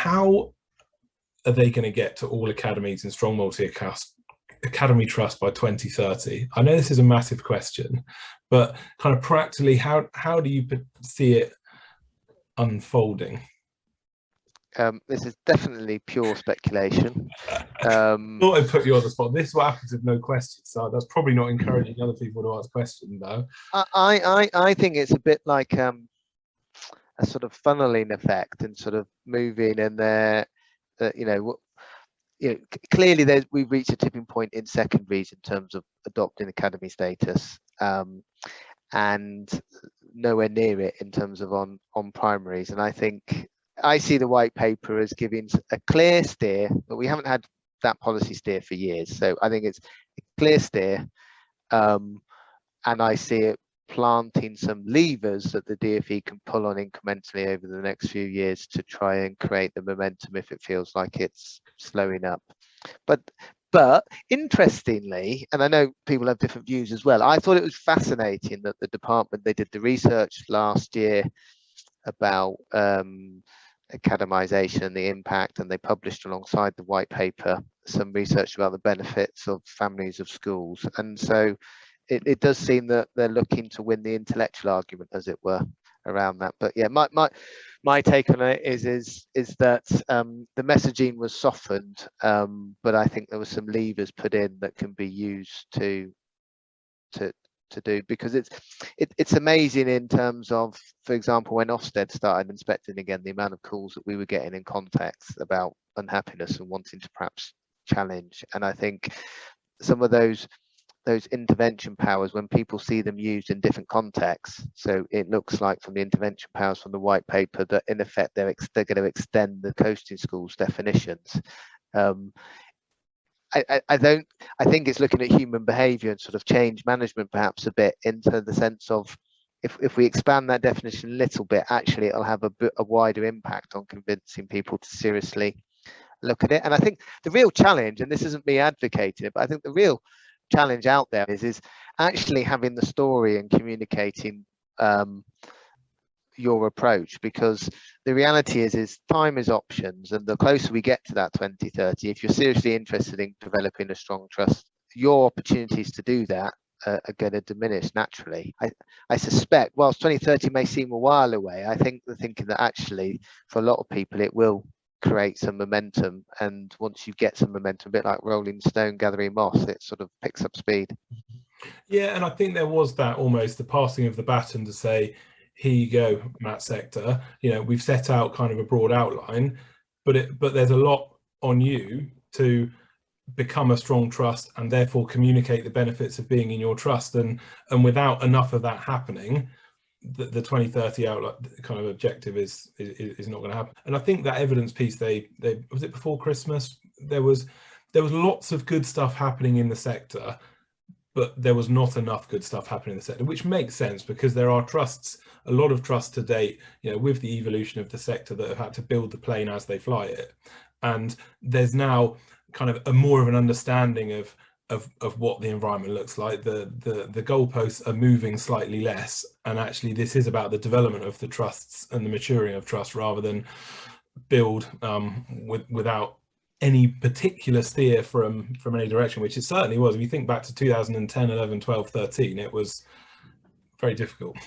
how are they going to get to all academies and strong multi-academy trust by 2030? I know this is a massive question, but kind of practically, how do you see it unfolding? This is definitely pure speculation. Thought I'd put you on the spot. This is what happens with no questions, so that's probably not encouraging other people to ask questions, though. I think it's a bit like a sort of funneling effect and sort of moving, and clearly we've reached a tipping point in secondaries in terms of adopting academy status, and nowhere near it in terms of on primaries. And I think I see the white paper as giving a clear steer, but we haven't had that policy steer for years. So I think it's a clear steer, and I see it planting some levers that the DfE can pull on incrementally over the next few years to try and create the momentum if it feels like it's slowing up. But interestingly, and I know people have different views as well, I thought it was fascinating that the department, they did the research last year about academization and the impact, and they published alongside the white paper some research about the benefits of families of schools. And so it does seem that they're looking to win the intellectual argument, as it were, around that. But yeah, my take on it is that the messaging was softened, but I think there were some levers put in that can be used to do, because it's amazing in terms of, for example, when Ofsted started inspecting again, the amount of calls that we were getting in context about unhappiness and wanting to perhaps challenge. And I think some of those intervention powers, when people see them used in different contexts, so it looks like from the intervention powers from the white paper that in effect they're going to extend the coasting schools definitions. I think it's looking at human behavior and sort of change management perhaps a bit, into the sense of if we expand that definition a little bit, actually it'll have a wider impact on convincing people to seriously look at it. And I think the real challenge, and this isn't me advocating it, but I think the real challenge out there is actually having the story and communicating your approach, because the reality is time is options, and the closer we get to that 2030, if you're seriously interested in developing a strong trust, your opportunities to do that are going to diminish naturally. I suspect, whilst 2030 may seem a while away, I think they're thinking that actually for a lot of people it will create some momentum, and once you get some momentum, a bit like rolling stone gathering moss, it sort of picks up speed. Yeah, and I think there was that almost the passing of the baton to say, here you go, Matt Sector, we've set out kind of a broad outline, but there's a lot on you to become a strong trust and therefore communicate the benefits of being in your trust, and without enough of that happening, the 2030 outlook kind of objective is not going to happen. And I think that evidence piece, they was it before Christmas, there was lots of good stuff happening in the sector, but there was not enough good stuff happening in the sector, which makes sense because there are trusts, a lot of trusts to date, with the evolution of the sector, that have had to build the plane as they fly it. And there's now kind of a more of an understanding of what the environment looks like. The goalposts are moving slightly less, and actually this is about the development of the trusts and the maturing of trust, rather than build without any particular steer from any direction, which it certainly was. If you think back to 2010, 11, 12, 13, it was very difficult.